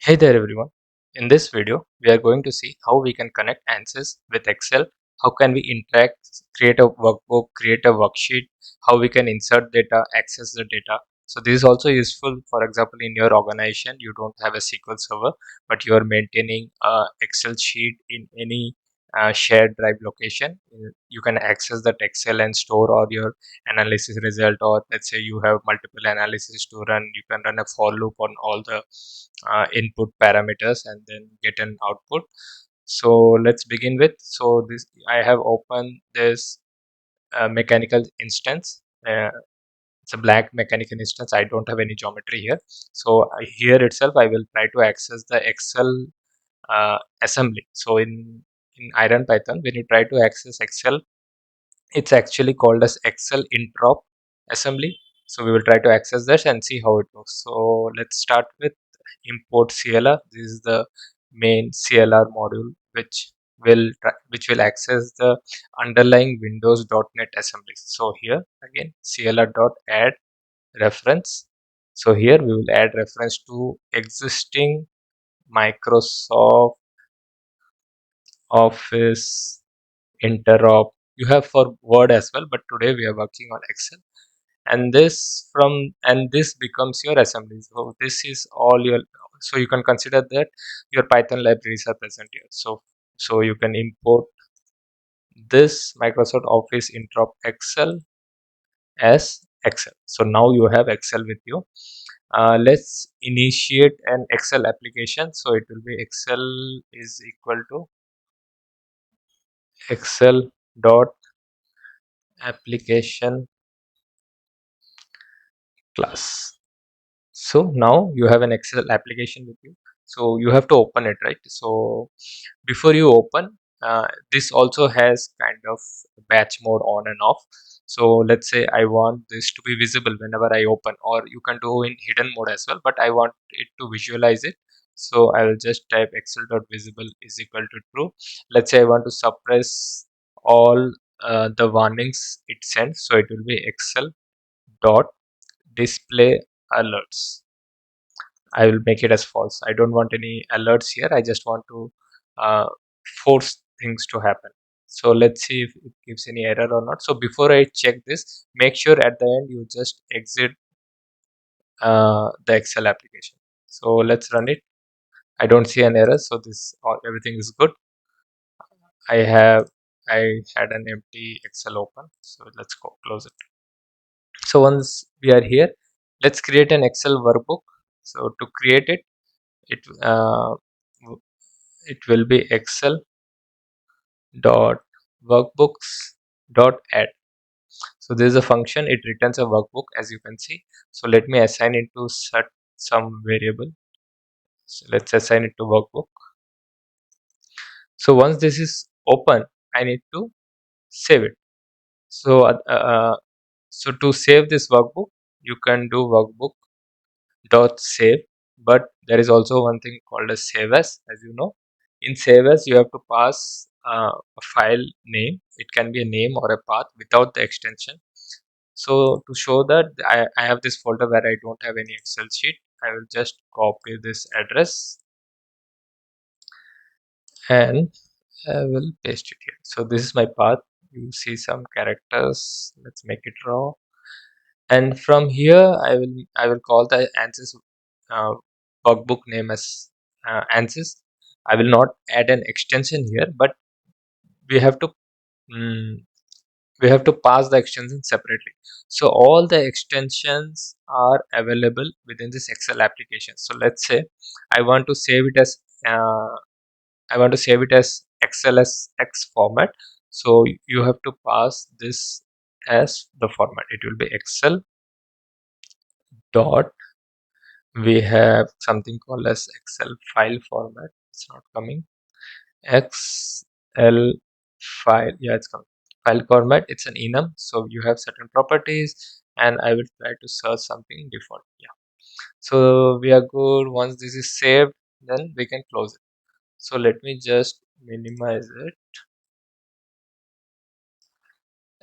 Hey there everyone. In this video, we are going to see how we can connect Ansys with Excel, how can we interact, create a workbook, create a worksheet, how we can insert data, access the data. So this is also useful, for example, in your organization, you don't have a SQL server, but you are maintaining a Excel sheet in any shared drive location. You can access that Excel and store all your analysis result, or let's say you have multiple analysis to run, you can run a for loop on all the input parameters and then get an output. So let's begin with, so this I have opened this mechanical instance. It's a black mechanical instance. I don't have any geometry here. So here itself I will try to access the Excel assembly. So in Ironpython, when you try to access Excel, it's actually called as Excel interop assembly. So we will try to access this and see how it works. So let's start with import CLR. This is the main CLR module which will access the underlying Windows.NET assemblies. So here again CLR.add reference. So here we will add reference to existing Microsoft Office interop. You have for Word as well, but today we are working on Excel. And this becomes your assembly. So this is all your, so you can consider that your Python libraries are present here. So you can import this Microsoft Office interop Excel as Excel. So now you have Excel with you. Let's initiate an Excel application. So it will be Excel is equal to Excel dot application class. So now you have an Excel application with you. So you have to open it, right? So before you open, this also has kind of batch mode on and off. So let's say I want this to be visible whenever I open, or you can do in hidden mode as well, but I want it to visualize it. So I will just type excel.visible is equal to true. Let's say I want to suppress all the warnings it sends. So it will be excel dot display alerts. I will make it as false. I don't want any alerts here. I just want to force things to happen. So let's see if it gives any error or not. So before I check this, make sure at the end you just exit the Excel application. So let's run it. I don't see an error. So everything is good. I had an empty Excel open. So let's go close it. So once we are here, let's create an Excel workbook. So to create it, it uh, it will be excel dot workbooks dot add. So this is a function, it returns a workbook, as you can see. So let me assign it to set some variable. So let's assign it to workbook. So once this is open, I need to save it. So to save this workbook, you can do workbook dot save, but there is also one thing called as save as you know. In save as, you have to pass a file name. It can be a name or a path without the extension. So to show that I have this folder where I don't have any Excel sheet, I will just copy this address and I will paste it here. So this is my path. You see some characters. Let's make it raw. And from here I will call the Ansys uh, workbook name as Ansys. I will not add an extension here, but we have to mm, we have to pass the extension separately. So all the extensions are available within this Excel application. So let's say I want to save it as uh, XLSX format. So you have to pass this as the format. It will be Excel dot, we have something called as Excel file format. It's not coming. XL file, yeah, it's coming. File format, it's an enum. So you have certain properties, and I will try to search something default. Yeah. So we are good. Once this is saved, then we can close it. So let me just minimize it,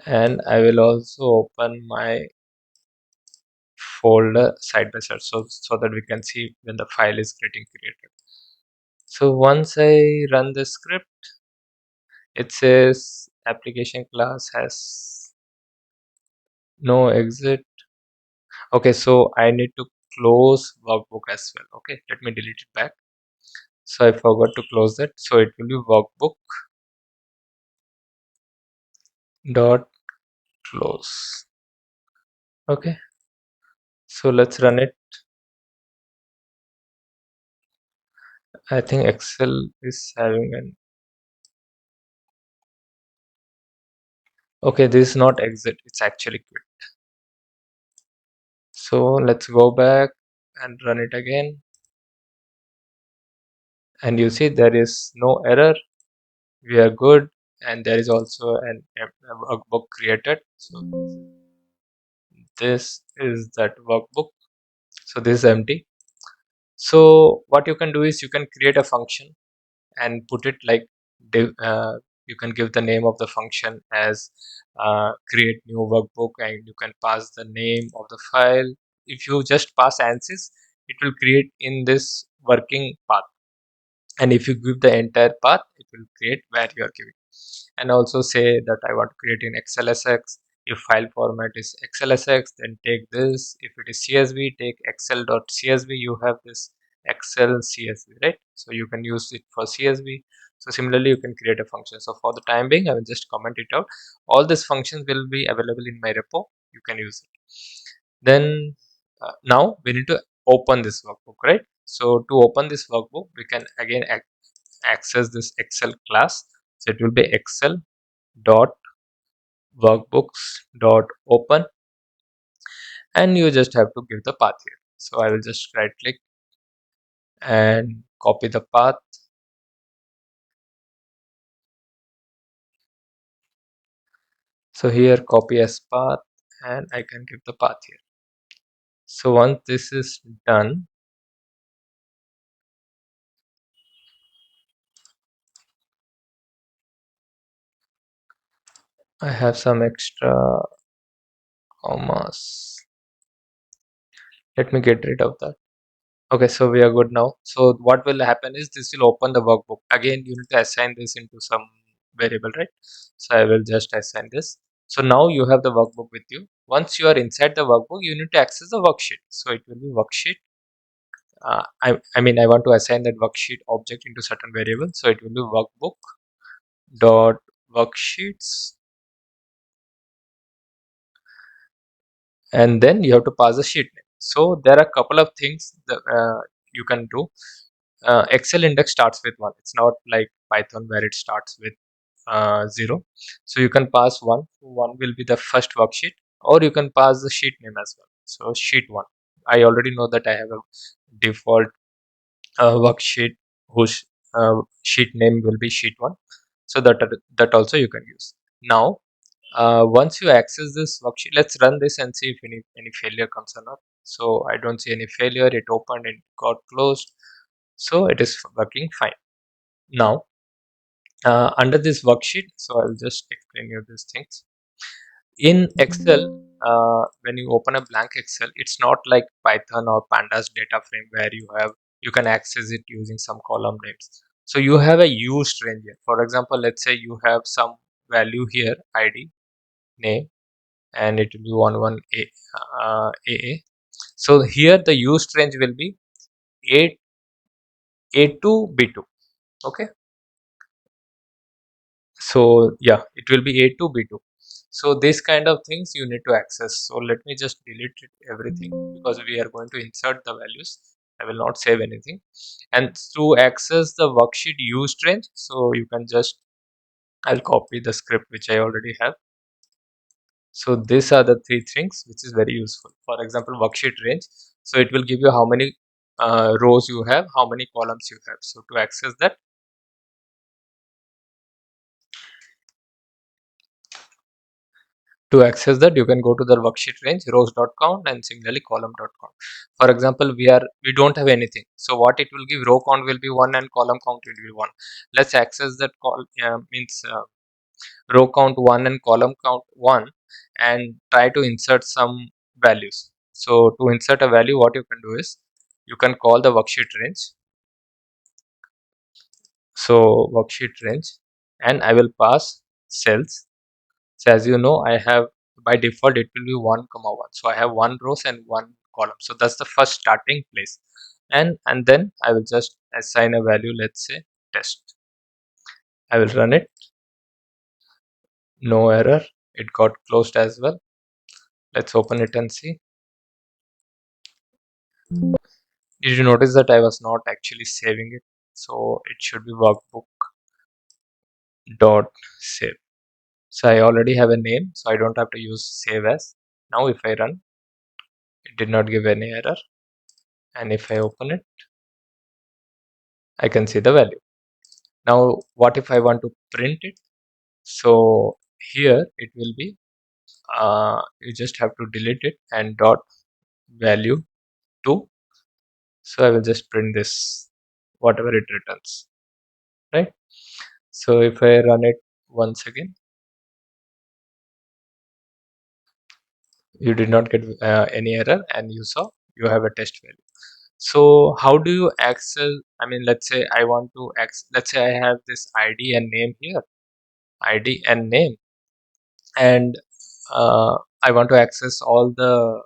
and I will also open my folder side by side, so that we can see when the file is getting created. So once I run the script, it says application class has no exit. Okay, so I need to close workbook as well. Okay, let me delete it back. So I forgot to close that. So it will be workbook dot close. Okay, so let's run it. I think Excel is having an, okay, this is not exit, it's actually quit. So let's go back and run it again, and you see there is no error. We are good, and there is also a workbook created. So this is that workbook. So this is empty. So what you can do is you can create a function and put it like you can give the name of the function as create new workbook, and you can pass the name of the file. If you just pass Ansys, it will create in this working path, and if you give the entire path, it will create where you are giving. And also say that I want to create in XLSX. If file format is XLSX, then take this. If it is CSV, take excel.csv. You have this Excel CSV, right? So you can use it for CSV. So similarly, you can create a function. So for the time being, I will just comment it out. All these functions will be available in my repo. You can use it. Then now we need to open this workbook, right? So to open this workbook, we can again access this Excel class. So it will be Excel dot workbooks dot open, and you just have to give the path here. So I will just right click and copy the path. So here copy as path, and I can give the path here. So once this is done, I have some extra commas. Let me get rid of that. Okay, so we are good now. So what will happen is this will open the workbook. Again, you need to assign this into some variable, right? So I will just assign this. So now you have the workbook with you. Once you are inside the workbook, you need to access the worksheet. So it will be worksheet. I mean, I want to assign that worksheet object into certain variable. So it will be workbook dot worksheets, and then you have to pass the sheet name. So there are a couple of things that you can do. Excel index starts with 1. It's not like Python where it starts with 0. So you can pass 1. 1 will be the first worksheet, or you can pass the sheet name as well. So sheet 1. I already know that I have a default worksheet whose sheet name will be sheet 1. So that also you can use. Now once you access this worksheet, let's run this and see if any failure comes or not. So I don't see any failure. It opened, it got closed, so it is working fine. Now under this worksheet, so I will just explain you these things. In Excel, when you open a blank Excel, it's not like Python or Pandas data frame where you can access it using some column names. So you have a used range here. For example, let's say you have some value here, ID, name, and it will be 11a AA. So here the used range will be A2 B2. Okay, so yeah, it will be A2 B2. So this kind of things you need to access. So let me just delete it, everything, because we are going to insert the values. I will not save anything. And to access the worksheet used range, so you can just, I'll copy the script which I already have. So these are the three things which is very useful. For example, worksheet range. So it will give you how many rows you have, how many columns you have. So to access that, you can go to the worksheet range rows.count and similarly column.count. For example, we don't have anything. So what it will give, row count will be 1 and column count will be 1. Let's access that means row count 1 and column count 1 and try to insert some values. So to insert a value, what you can do is you can call the worksheet range So worksheet range, and I will pass cells. So as you know, I have, by default it will be 1 comma 1, so I have one rows and one column, so that's the first starting place. And then I will just assign a value, let's say test. I will run it. No error. It got closed as well. Let's open it and see. Did you notice that I was not actually saving it? So it should be workbook dot save. So I already have a name, so I don't have to use save as. Now if I run, it did not give any error, and if I open it, I can see the value. Now what if I want to print it? So here it will be, you just have to delete it and dot value 2. So I will just print this, whatever it returns, right? So if I run it once again, you did not get any error, and you saw you have a test value. So how do you access, I mean, let's say I want to let's say I have this ID and name here, ID and name, and I want to access all the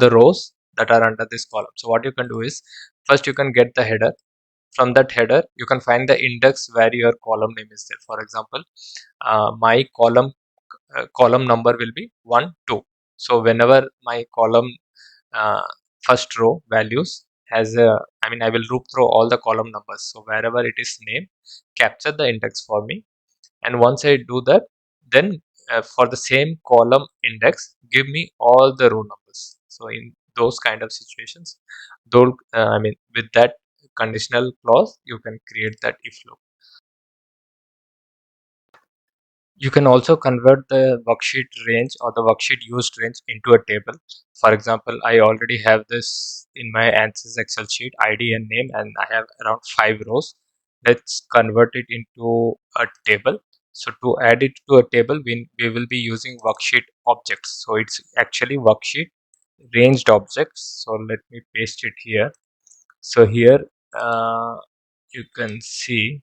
rows that are under this column. So what you can do is, first you can get the header. From that header you can find the index where your column name is there. For example, my column number will be 1 2. So whenever my column uh, first row values has a, I mean, I will loop through all the column numbers, so wherever it is name, capture the index for me. And once I do that, then for the same column index, give me all the row numbers. So in those kind of situations, though, I mean, with that conditional clause, you can create that if loop. You can also convert the worksheet range or the worksheet used range into a table. For example, I already have this in my Ansys Excel sheet, ID and name, and I have around 5 rows. Let's convert it into a table. So to add it to a table, we will be using worksheet objects. So it's actually worksheet ranged objects. So let me paste it here. So here you can see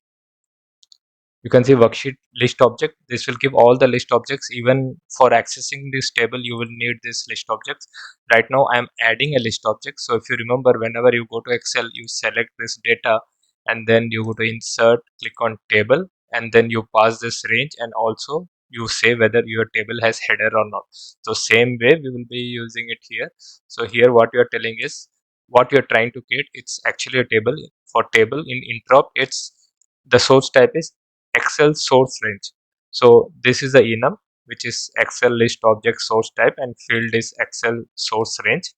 worksheet list object. This will give all the list objects. Even for accessing this table, you will need this list objects. Right now I am adding a list object. So if you remember, whenever you go to Excel, you select this data, and then you go to insert, click on table, and then you pass this range, and also you say whether your table has header or not. So same way we will be using it here. So here what you are telling is, what you're trying to create, it's actually a table. For table in interop, it's the source type is Excel source range. So this is the enum, which is Excel list object source type, and field is Excel source range.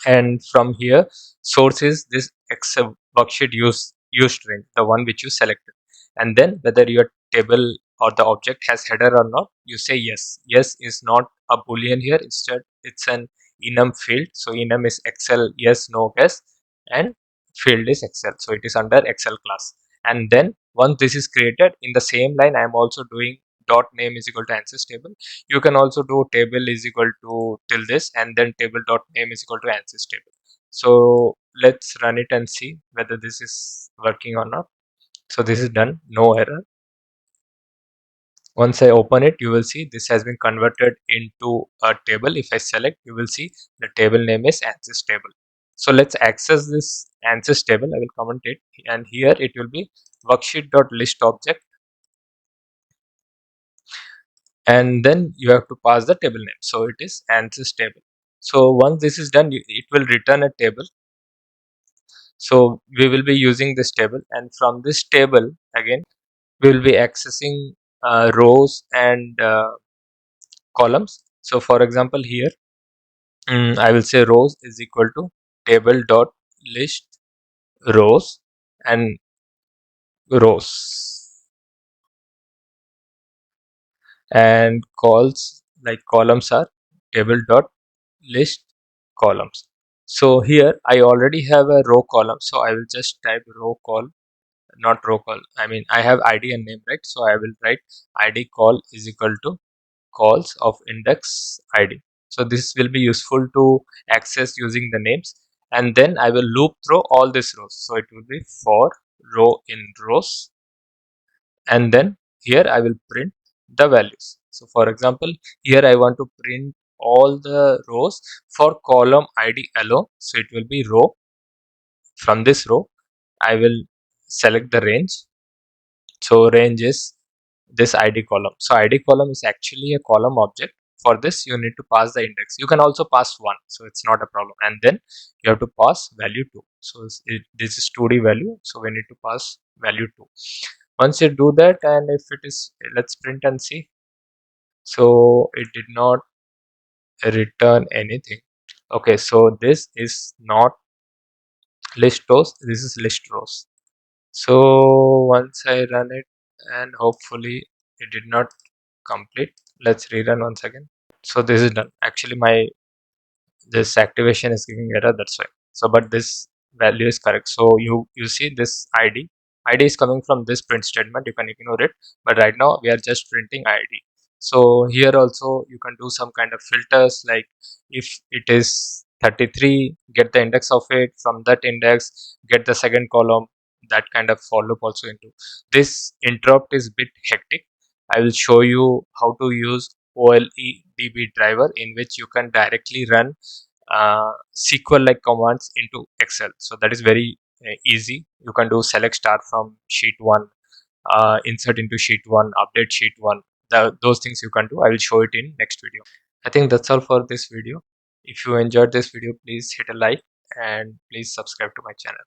And from here, source is this Excel worksheet used range, the one which you selected. And then whether your table or the object has header or not, you say yes. Yes is not a boolean here, instead it's an enum field. So enum is Excel yes no guess, and field is Excel, so it is under Excel class. And then once this is created, in the same line I am also doing dot name is equal to Ansys table. You can also do table is equal to till this, and then table dot name is equal to Ansys table. So let's run it and see whether this is working or not. So this is done, no error. Once I open it, you will see this has been converted into a table. If I select, you will see the table name is Ansys table. So let's access this Ansys table. I will comment it, and here it will be worksheet.list object, and then you have to pass the table name. So it is Ansys table. So once this is done, it will return a table. So we will be using this table, and from this table again we will be accessing rows and columns. So for example here, I will say rows is equal to table dot list rows, and rows, and calls like columns are table dot list columns. So here I already have a row column, so I will just type row call, not row call, I mean I have ID and name, right? So I will write ID call is equal to calls of index ID. So this will be useful to access using the names, and then I will loop through all these rows. So it will be for row in rows, and then here I will print the values. So for example, here I want to print all the rows for column ID alone. So it will be row. From this row I will select the range. So range is this ID column. So ID column is actually a column object. For this you need to pass the index. You can also pass 1, so it's not a problem, and then you have to pass value 2. So this is 2D value, so we need to pass value 2. Once you do that, and if it is, let's print and see. So it did not return anything. Okay, so this is not list rows, this is list rows. So once I run it, and hopefully it did not complete, let's rerun once again. So this is done. Actually my this activation is giving error, that's why. So but this value is correct. So you see this id is coming from this print statement. You can ignore it, but right now we are just printing id. So here also you can do some kind of filters, like if it is 33, get the index of it. From that index, get the second column. That kind of for loop also into this. Interrupt is bit hectic. I will show you how to use OLEDB driver, in which you can directly run SQL like commands into Excel. So that is very easy. You can do select star from sheet 1, insert into sheet 1, update sheet 1. Those things you can do. I will show it in next video. I think that's all for this video. If you enjoyed this video, please hit a like and please subscribe to my channel.